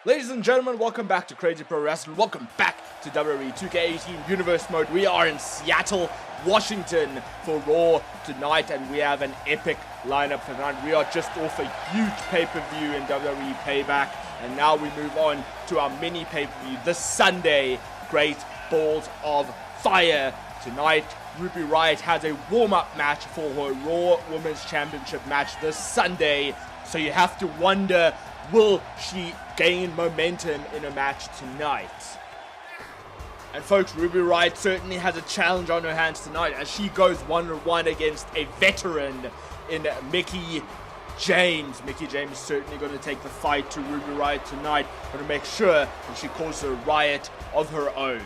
Ladies and gentlemen, welcome back to Crazy Pro-Wrasslin. Welcome back to WWE 2K18 Universe Mode. We are in Seattle, Washington for Raw tonight, and we have an epic lineup for tonight. We are just off a huge pay-per-view in WWE Payback, and now we move on to our mini pay-per-view this Sunday, Great Balls of Fire. Tonight, Ruby Riott has a warm-up match for her Raw Women's Championship match this Sunday, so you have to wonder, will she gain momentum in a match tonight? And folks, Ruby Riott certainly has a challenge on her hands tonight as she goes one-on-one against a veteran in Mickie James. Mickie James is certainly going to take the fight to Ruby Riott tonight, going to make sure that she causes a riot of her own.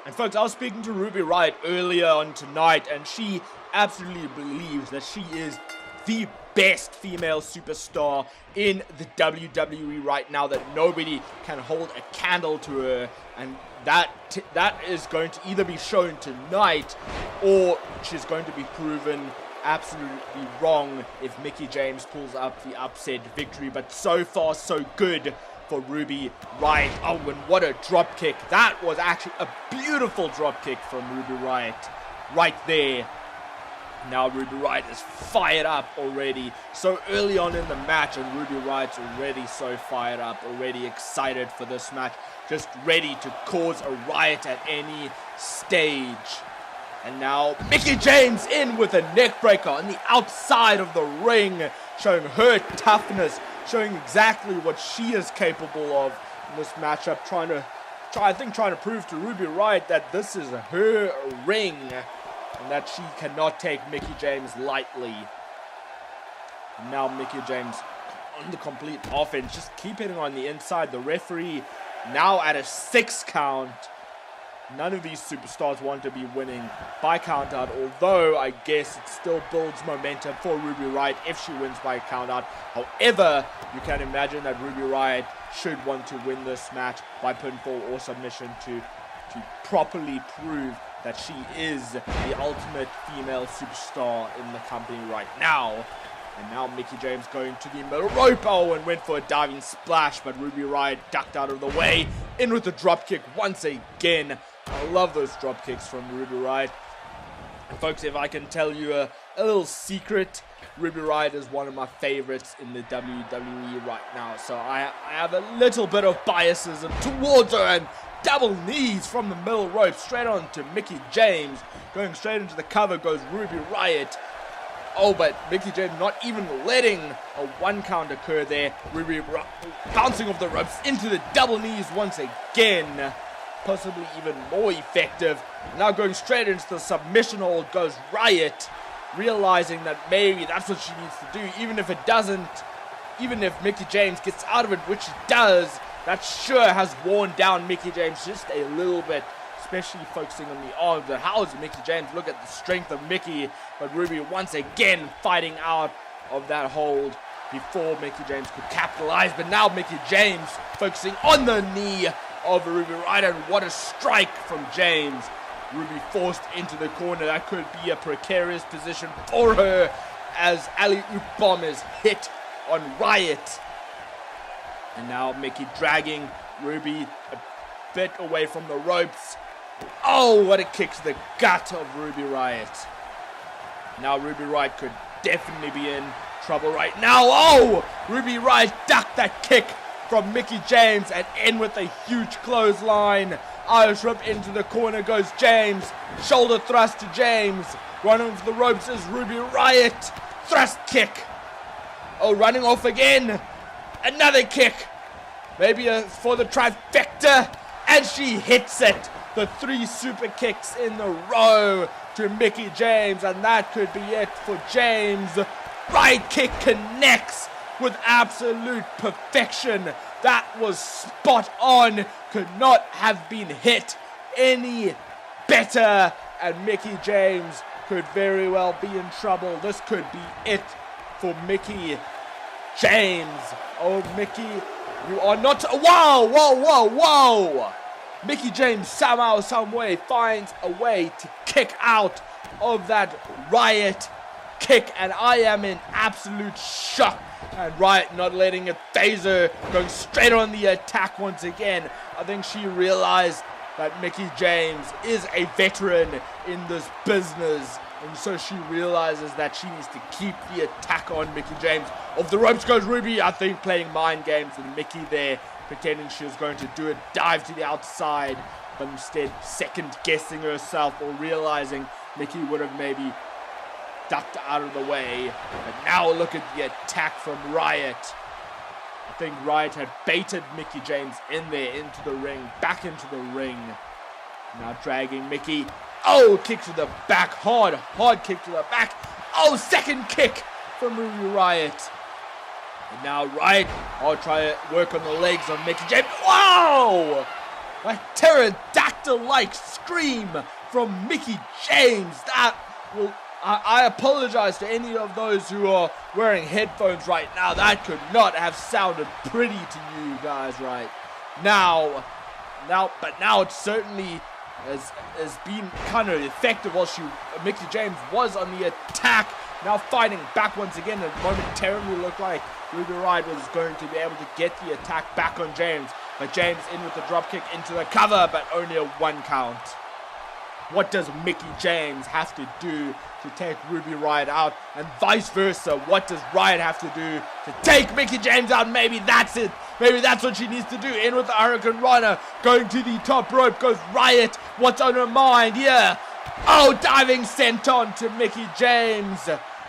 And folks, I was speaking to Ruby Riott earlier on tonight, and she absolutely believes that she is the best female superstar in the WWE right now, that nobody can hold a candle to her, and that is going to either be shown tonight or she's going to be proven absolutely wrong if Mickie James pulls up the upset victory. But so far so good for Ruby Riott. Oh, and what a drop kick. That was actually a beautiful drop kick from Ruby Riott right there. Now Ruby Riott is fired up already, so early on in the match, and Ruby Riott's already so fired up, already excited for this match, just ready to cause a riot at any stage. And now Mickie James in with a neck breaker on the outside of the ring, showing her toughness, showing exactly what she is capable of in this matchup, trying to prove to Ruby Riott that this is her ring, and that she cannot take Mickie James lightly. And now Mickie James on the complete offense, just keep hitting on the inside. The referee now at a 6 count. None of these superstars want to be winning by count out, although I guess it still builds momentum for Ruby Riott if she wins by count out. However, you can imagine that Ruby Riott should want to win this match by pinfall or submission to properly prove that she is the ultimate female superstar in the company right now. And now Mickie James going to the middle rope, and went for a diving splash, but Ruby Riott ducked out of the way, in with the drop kick once again. I love those drop kicks from Ruby Riott. And folks, if I can tell you a little secret, Ruby Riott is one of my favorites in the WWE right now, so I have a little bit of biases towards her, and double knees from the middle rope straight on to Mickie James. Going straight into the cover goes Ruby Riott. Oh, but Mickie James not even letting a 1 count occur there. Ruby bouncing off the ropes into the double knees once again. Possibly even more effective. Now going straight into the submission hold goes Riott, realizing that maybe that's what she needs to do, even if it doesn't. Even if Mickie James gets out of it, which she does, that sure has worn down Mickie James just a little bit, especially focusing on the arms. But how is Mickie James? Look at the strength of Mickie. But Ruby once again fighting out of that hold before Mickie James could capitalize. But now Mickie James focusing on the knee of Ruby Riott, and what a strike from James. Ruby forced into the corner. That could be a precarious position for her as alley-oop bomb is hit on Riott. And now Mickie dragging Ruby a bit away from the ropes. Oh, what a kick to the gut of Ruby Riott. Now Ruby Riott could definitely be in trouble right now. Oh, Ruby Riott ducked that kick from Mickie James and in with a huge clothesline. Irish whip into the corner goes James. Shoulder thrust to James. Running for the ropes is Ruby Riott. Thrust kick. Oh, running off again. Another kick. Maybe for the trifecta. And she hits it. The 3 super kicks in a row to Mickie James. And that could be it for James. Right kick connects with absolute perfection. That was spot on. Could not have been hit any better. And Mickie James could very well be in trouble. This could be it for Mickie James. Oh, Mickie, you are not... Whoa, whoa, whoa, whoa! Mickie James somehow, some way finds a way to kick out of that Riott kick, and I am in absolute shock And Riott not letting it phase her, going straight on the attack once again. I think she realized that Mickie James is a veteran in this business. And so she realizes that she needs to keep the attack on Mickie James. Off the ropes goes Ruby, I think playing mind games with Mickie there, pretending she was going to do a dive to the outside, but instead second guessing herself or realizing Mickie would have maybe ducked out of the way. But now look at the attack from Riott. I think Riott had baited Mickie James in there into the ring, back into the ring. Now dragging Mickie. Oh, kick to the back, hard kick to the back. Oh, second kick from Ruby Riott. And now Riott, I'll try to work on the legs of Mickie James. Wow! A pterodactyl-like scream from Mickie James. That will... I apologize to any of those who are wearing headphones right now. That could not have sounded pretty to you guys right now. But now it certainly has been kind of effective while Mickie James was on the attack. Now fighting back once again. It momentarily looked like Ruby Riott was going to be able to get the attack back on James. But James in with the dropkick into the cover, but only a 1 count. What does Mickie James have to do to take Ruby Riott out, and vice versa? What does Riott have to do to take Mickie James out? Maybe that's it. Maybe that's what she needs to do. In with the Hurricane Runner, going to the top rope goes Riott. What's on her mind? Yeah. Oh, diving senton to Mickie James.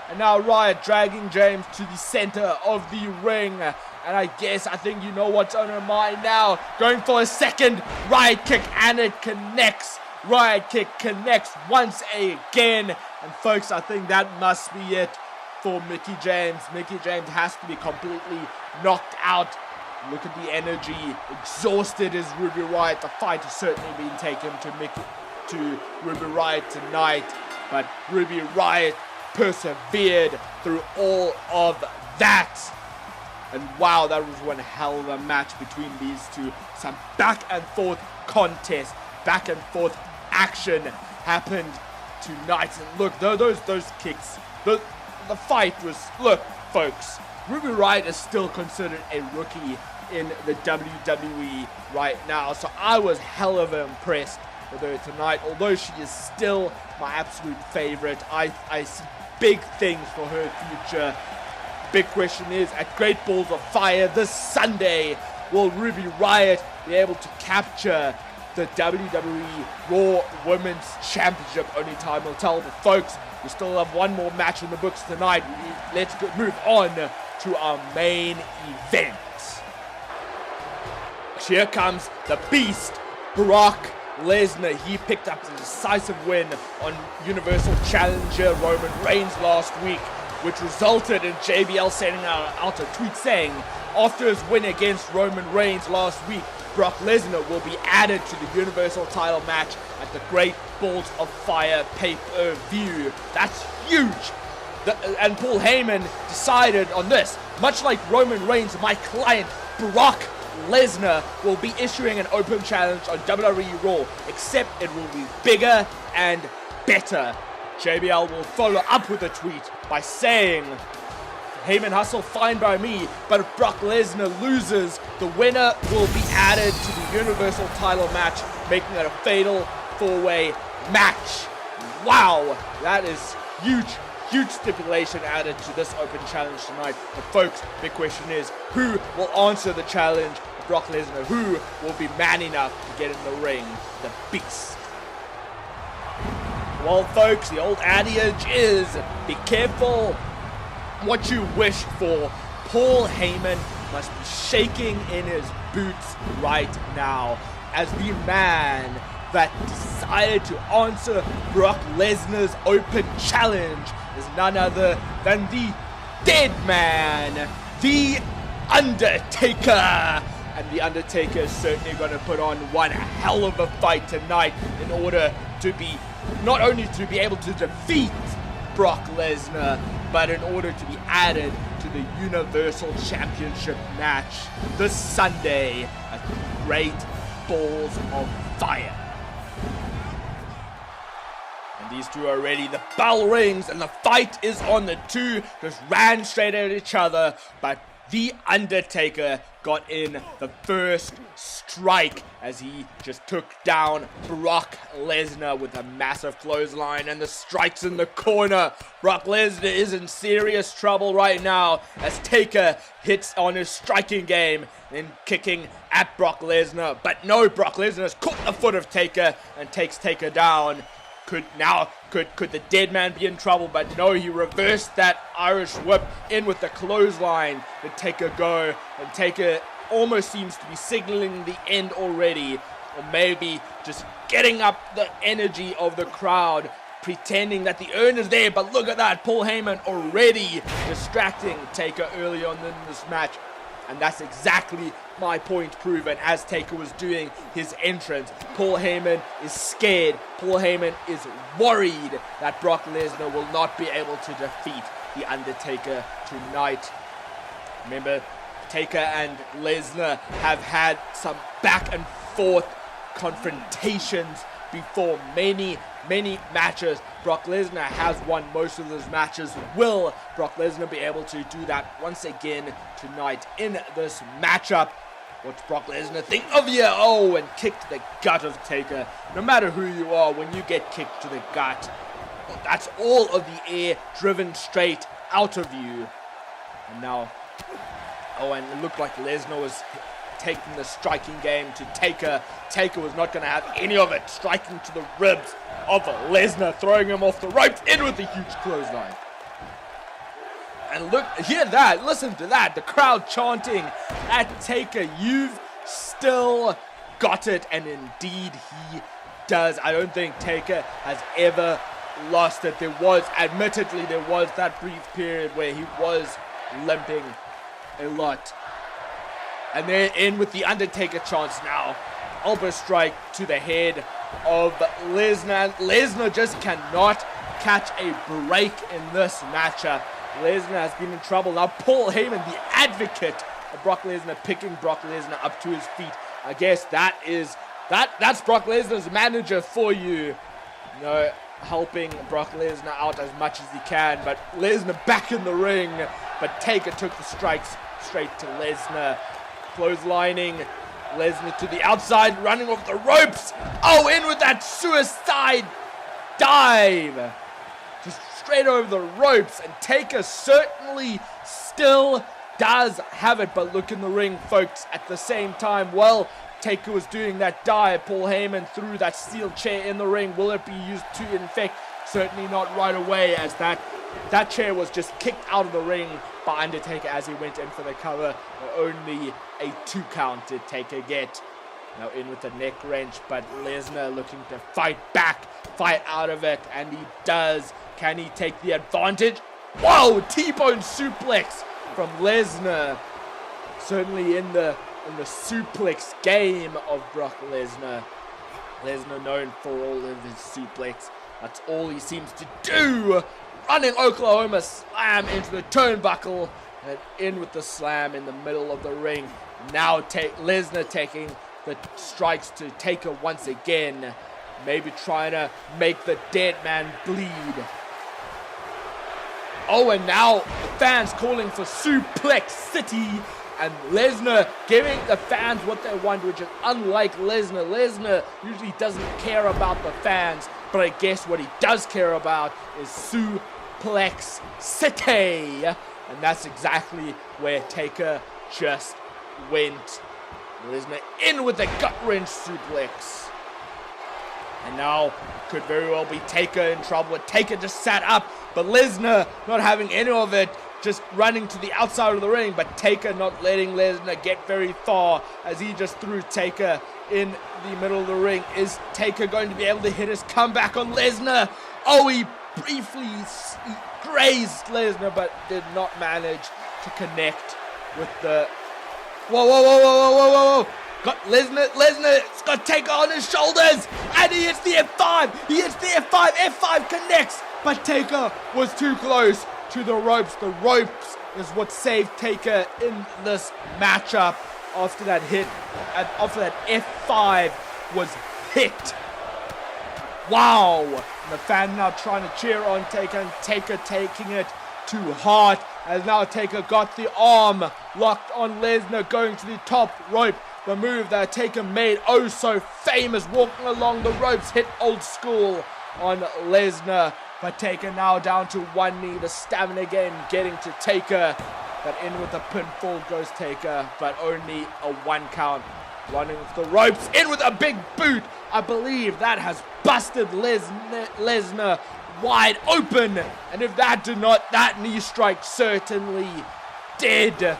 And now Riott dragging James to the center of the ring. And I think you know what's on her mind now. Going for a second Riott kick, and it connects. Riott kick connects once again. And folks, I think that must be it for Mickie James. Mickie James has to be completely knocked out. Look at the energy. Exhausted is Ruby Riott. The fight has certainly been taken to Ruby Riott tonight. But Ruby Riott persevered through all of that. And wow, that was one hell of a match between these two. Some back and forth contest, back and forth action happened tonight. And look, those kicks, the fight was, look folks, Ruby Riott is still considered a rookie in the WWE right now. So I was hell of impressed with her tonight. Although she is still my absolute favorite, I see big things for her future. Big question is, at Great Balls of Fire this Sunday, will Ruby Riott be able to capture the WWE Raw Women's Championship? Only time will tell. But folks, we still have one more match in the books tonight. Let's move on to our main event. Here comes the Beast, Brock Lesnar. He picked up the decisive win on Universal Challenger Roman Reigns last week, which resulted in JBL sending out a tweet saying, after his win against Roman Reigns last week, Brock Lesnar will be added to the Universal title match at the Great Balls of Fire pay-per-view. That's huge. And Paul Heyman decided on this. Much like Roman Reigns, my client, Brock Lesnar, will be issuing an open challenge on WWE Raw, except it will be bigger and better. JBL will follow up with a tweet by saying, Heyman hustle fine by me, but if Brock Lesnar loses, the winner will be added to the Universal title match, making it a fatal 4-way match. Wow, that is huge stipulation added to this open challenge tonight. But folks, big question is, who will answer the challenge of Brock Lesnar? Who will be man enough to get in the ring? The Beast. Well, folks, the old adage is, be careful what you wish for. Paul Heyman must be shaking in his boots right now, as the man that decided to answer Brock Lesnar's open challenge is none other than the Deadman, the Undertaker. And the Undertaker is certainly going to put on one hell of a fight tonight in order to be, not only to be able to defeat Brock Lesnar, but in order to be added to the Universal Championship match this Sunday at Great Balls of Fire. And These two are ready. The bell rings and the fight is on. The two just ran straight at each other, but the Undertaker got in the first strike as he just took down Brock Lesnar with a massive clothesline, and the strikes in the corner. Brock Lesnar is in serious trouble right now as Taker hits on his striking game and kicking at Brock Lesnar. But no, Brock Lesnar has caught the foot of Taker and takes Taker down. Could the Deadman be in trouble? But no, he reversed that Irish whip in with the clothesline to Taker go, and Taker almost seems to be signaling the end already, or maybe just getting up the energy of the crowd, pretending that the earn is there. But look at that, Paul Heyman already distracting Taker early on in this match. And that's exactly my point proven as Taker was doing his entrance. Paul Heyman is scared. Paul Heyman is worried that Brock Lesnar will not be able to defeat The Undertaker tonight. Remember, Taker and Lesnar have had some back and forth confrontations before, many matches. Brock Lesnar has won most of those matches. Will Brock Lesnar be able to do that once again tonight in this matchup? What's Brock Lesnar think of you? Oh, and kick to the gut of Taker. No matter who you are, when you get kicked to the gut, that's all of the air driven straight out of you. And now, oh, and it looked like Lesnar was taking the striking game to Taker. Taker was not going to have any of it, striking to the ribs of Lesnar, throwing him off the ropes, in with a huge clothesline. And look, hear that, listen to that, the crowd chanting at Taker, you've still got it, and indeed he does. I don't think Taker has ever lost it. Admittedly, there was that brief period where he was limping a lot. And they're in with the Undertaker chance now. Elbow strike to the head of Lesnar. Lesnar just cannot catch a break in this matchup. Lesnar has been in trouble. Now Paul Heyman, the advocate of Brock Lesnar, picking Brock Lesnar up to his feet. I guess that's Brock Lesnar's manager for you. You know, helping Brock Lesnar out as much as he can. But Lesnar back in the ring. But Taker took the strikes straight to Lesnar. Clotheslining Lesnar to the outside, running off the ropes. Oh, in with that suicide dive. Just straight over the ropes. And Taker certainly still does have it. But look in the ring, folks. At the same time, while Taker was doing that dive, Paul Heyman threw that steel chair in the ring. Will it be used to infect? Certainly not right away, as that chair was just kicked out of the ring by Undertaker as he went in for the cover. Only a 2 count did Taker get. Now in with the neck wrench, but Lesnar looking to fight back, fight out of it, and he does. Can he take the advantage? Whoa, T-bone suplex from Lesnar. Certainly in the suplex game of Brock Lesnar. Lesnar known for all of his suplex. That's all he seems to do. Running Oklahoma slam into the turnbuckle, and in with the slam in the middle of the ring. Now Lesnar taking the strikes to Taker once again. Maybe trying to make the Deadman bleed. Oh, and now the fans calling for Suplex City. And Lesnar giving the fans what they want, which is unlike Lesnar. Lesnar usually doesn't care about the fans, but I guess what he does care about is Suplex City. And that's exactly where Taker just went. Lesnar in with the gut-wrench suplex. And now could very well be Taker in trouble. Taker just sat up, but Lesnar not having any of it, just running to the outside of the ring, but Taker not letting Lesnar get very far as he just threw Taker in the middle of the ring. Is Taker going to be able to hit his comeback on Lesnar? Oh, he briefly grazed Lesnar, but did not manage to connect with the... Whoa. Got Lesnar's got Taker on his shoulders, and he hits the F5. He hits the F5. F5 connects, but Taker was too close to the ropes. The ropes is what saved Taker in this matchup after that hit, and after that F5 was hit. Wow! And the fan now trying to cheer on Taker, and Taker taking it to heart. As now Taker got the arm locked on Lesnar, going to the top rope. The move that Taker made oh so famous, walking along the ropes, hit old school on Lesnar. But Taker now down to one knee, the stamina again getting to Taker. But in with the pinfall goes Taker, but only a 1 count. Running with the ropes, in with a big boot. I believe that has busted Lesnar wide open. And if that did not, that knee strike certainly did.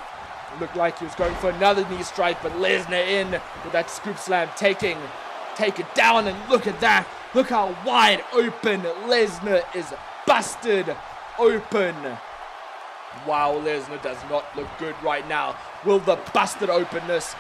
Looked like he was going for another knee strike, but Lesnar in with that scoop slam, take it down, and look at that. Look how wide open Lesnar is busted open. Wow, Lesnar does not look good right now. Will the busted openness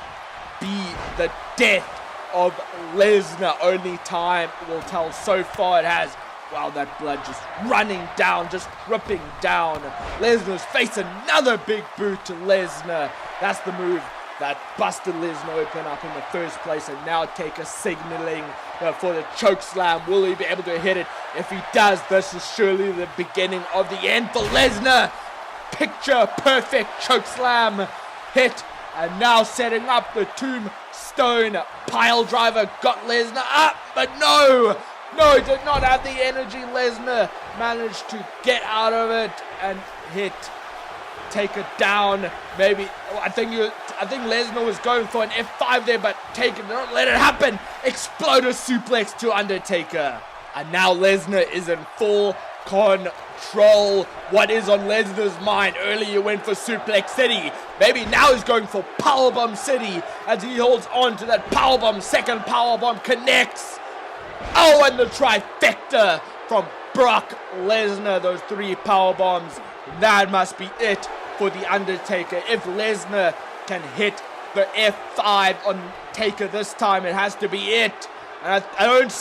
be the death of Lesnar? Only time will tell. So far it has. Wow, that blood just running down, just dripping down. Lesnar's face, another big boot to Lesnar. That's the move that busted Lesnar open up in the first place. And now Taker signaling for the choke slam. Will he be able to hit it? If he does, this is surely the beginning of the end for Lesnar. Picture perfect choke slam hit. And now setting up the tombstone pile driver. Got Lesnar up, but no, did not have the energy. Lesnar managed to get out of it and hit Taker down. Maybe I think Lesnar was going for an F5 there, but Taker did not let it happen. Exploder suplex to Undertaker. And now Lesnar is in full control. What is on Lesnar's mind? Earlier he went for Suplex City. Maybe now he's going for Powerbomb City as he holds on to that powerbomb. Second powerbomb connects. Oh, and the trifecta from Brock Lesnar. Those 3 powerbombs. That must be it for the Undertaker. If Lesnar can hit the F5 on Taker this time, it has to be it. And I don't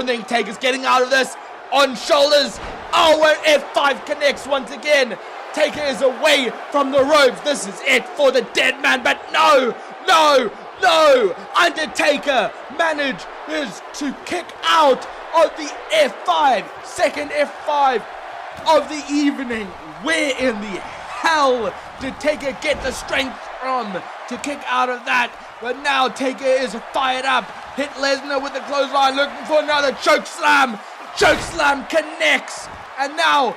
think Taker's getting out of this. On shoulders. Oh, and F5 connects once again. Taker is away from the ropes. This is it for the Deadman. But no. Undertaker manages to kick out of the F5. Second F5 of the evening. Where in the hell did Taker get the strength from to kick out of that? But now Taker is fired up. Hit Lesnar with the clothesline, looking for another choke slam. Choke slam connects. And now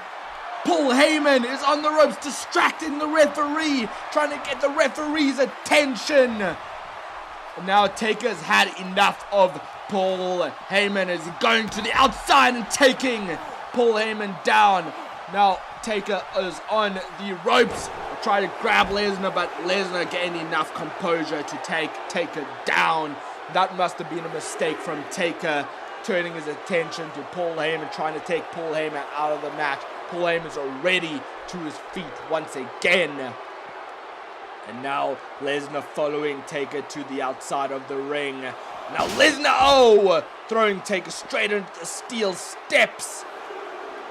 Paul Heyman is on the ropes, distracting the referee, trying to get the referee's attention. And now Taker's had enough of Paul Heyman. Is going to the outside and taking Paul Heyman down. Now Taker is on the ropes, try to grab Lesnar, but Lesnar gained enough composure to take Taker down. That must have been a mistake from Taker, turning his attention to Paul Heyman, trying to take Paul Heyman out of the match. Paul Heyman's already to his feet once again. And now Lesnar following Taker to the outside of the ring. Now Lesnar, throwing Taker straight into the steel steps.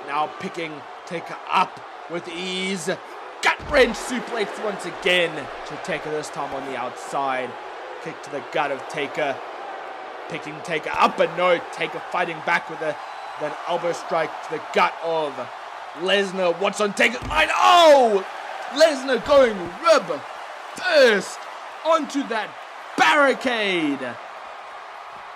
Now picking Taker up with ease. Gut wrench suplex once again to Taker, this time on the outside. Kick to the gut of Taker. Picking Taker up, but no, Taker fighting back with an elbow strike to the gut of Lesnar. What's on Taker's mind? Oh! Lesnar going rib first onto that barricade.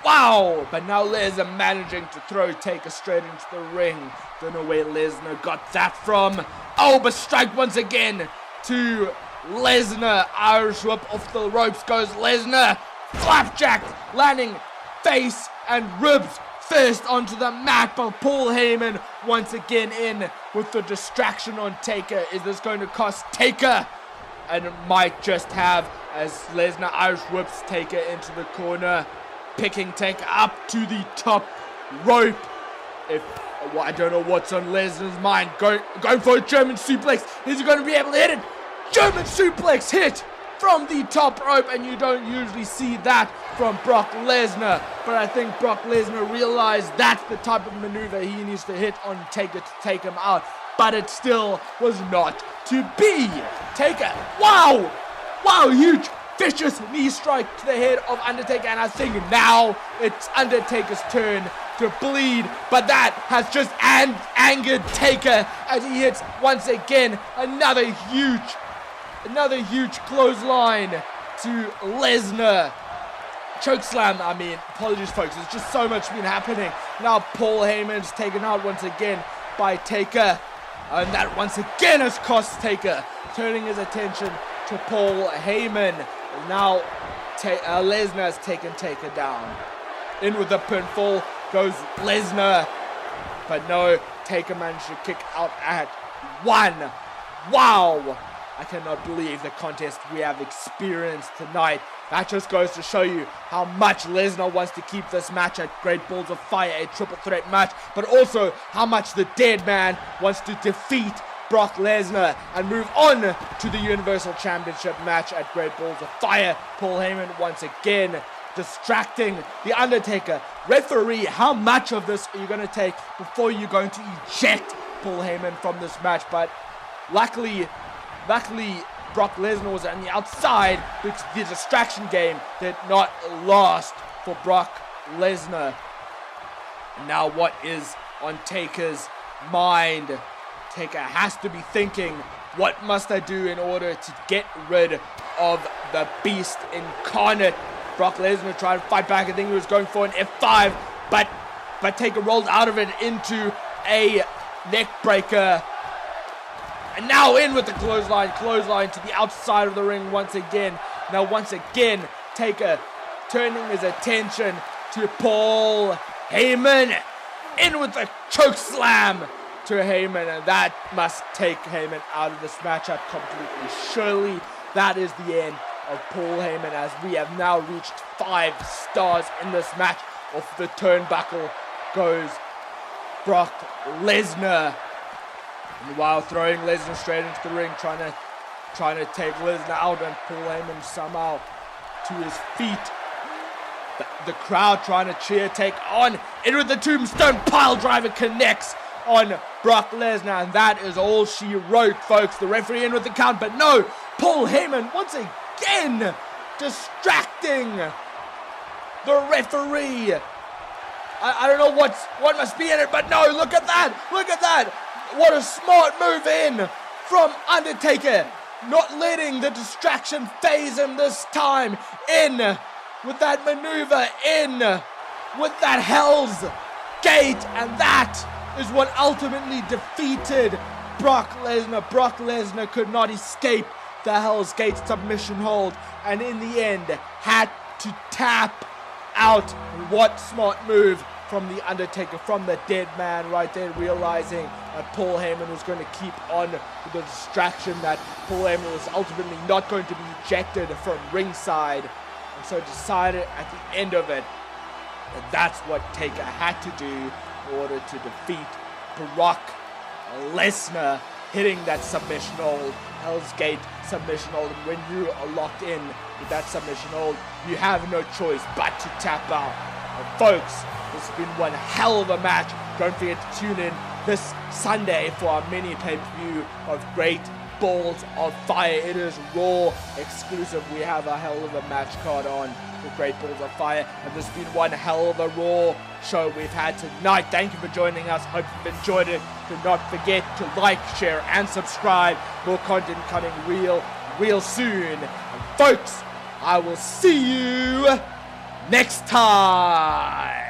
Wow! But now Lesnar managing to throw Taker straight into the ring. Don't know where Lesnar got that from. Oh, but strike once again to Lesnar. Irish whip off the ropes goes Lesnar. Flapjack landing face and ribs first onto the mat, but Paul Heyman once again in with the distraction on Taker. Is this going to cost Taker? And it might just have, as Lesnar Irish whips Taker into the corner, picking Taker up to the top rope. I don't know what's on Lesnar's mind. Going for a German suplex. Is he going to be able to hit it? German suplex hit from the top rope, and you don't usually see that from Brock Lesnar. But I think Brock Lesnar realized that's the type of maneuver he needs to hit on Taker to take him out. But it still was not to be. Taker, wow, huge vicious knee strike to the head of Undertaker, and I think now it's Undertaker's turn to bleed, but that has just angered Taker as he hits once again another huge clothesline to Lesnar. Chokeslam, I mean, apologies folks, there's just so much been happening. Now Paul Heyman's taken out once again by Taker, and that once again has cost Taker, turning his attention to Paul Heyman. And now Lesnar has taken Taker down. In with the pinfall goes Lesnar, but no, Taker managed to kick out at 1. Wow! I cannot believe the contest we have experienced tonight. That just goes to show you how much Lesnar wants to keep this match at Great Balls of Fire, a triple threat match, but also how much the Deadman wants to defeat Brock Lesnar and move on to the Universal Championship match at Great Balls of Fire. Paul Heyman once again distracting the Undertaker. Referee, how much of this are you going to take before you're going to eject Paul Heyman from this match? But luckily Brock Lesnar was on the outside, because the distraction game did not last for Brock Lesnar. Now what is on Taker's mind? Taker has to be thinking, what must I do in order to get rid of the beast incarnate? Brock Lesnar tried to fight back. I think he was going for an F5, but Taker rolled out of it into a neck breaker. And now in with the clothesline to the outside of the ring once again. Now once again, Taker turning his attention to Paul Heyman. In with the choke slam to Heyman, and that must take Heyman out of this matchup completely. Surely that is the end of Paul Heyman, as we have now reached 5 stars in this match. Off the turnbuckle goes Brock Lesnar. And while throwing Lesnar straight into the ring, trying to take Lesnar out, and Paul Heyman somehow to his feet. The crowd trying to cheer, take on. In with the tombstone pile driver, connects on Brock Lesnar, and that is all she wrote, folks. The referee in with the count, but no, Paul Heyman once again distracting the referee. I don't know what must be in it, but no, look at that. What a smart move in from Undertaker. Not letting the distraction phase him this time. In with that maneuver. In with that Hell's Gate. And that is what ultimately defeated Brock Lesnar. Brock Lesnar could not escape the Hell's Gate submission hold, and in the end had to tap out. What smart move from the Undertaker, from the Deadman right there, realizing that Paul Heyman was going to keep on with the distraction, that Paul Heyman was ultimately not going to be ejected from ringside, and so decided at the end of it that that's what Taker had to do in order to defeat Brock Lesnar, hitting that submission hold, Hell's Gate submission hold. And when you are locked in with that submission hold, you have no choice but to tap out. And folks, this has been one hell of a match. Don't forget to tune in this Sunday for our mini pay-per-view of Great Balls of Fire. It is Raw exclusive. We have a hell of a match card on for Great Balls of Fire, and this has been one hell of a Raw show we've had tonight. Thank you for joining us. Hope you've enjoyed it. Do not forget to like, share, and subscribe. More content coming real soon. And folks, I will see you next time.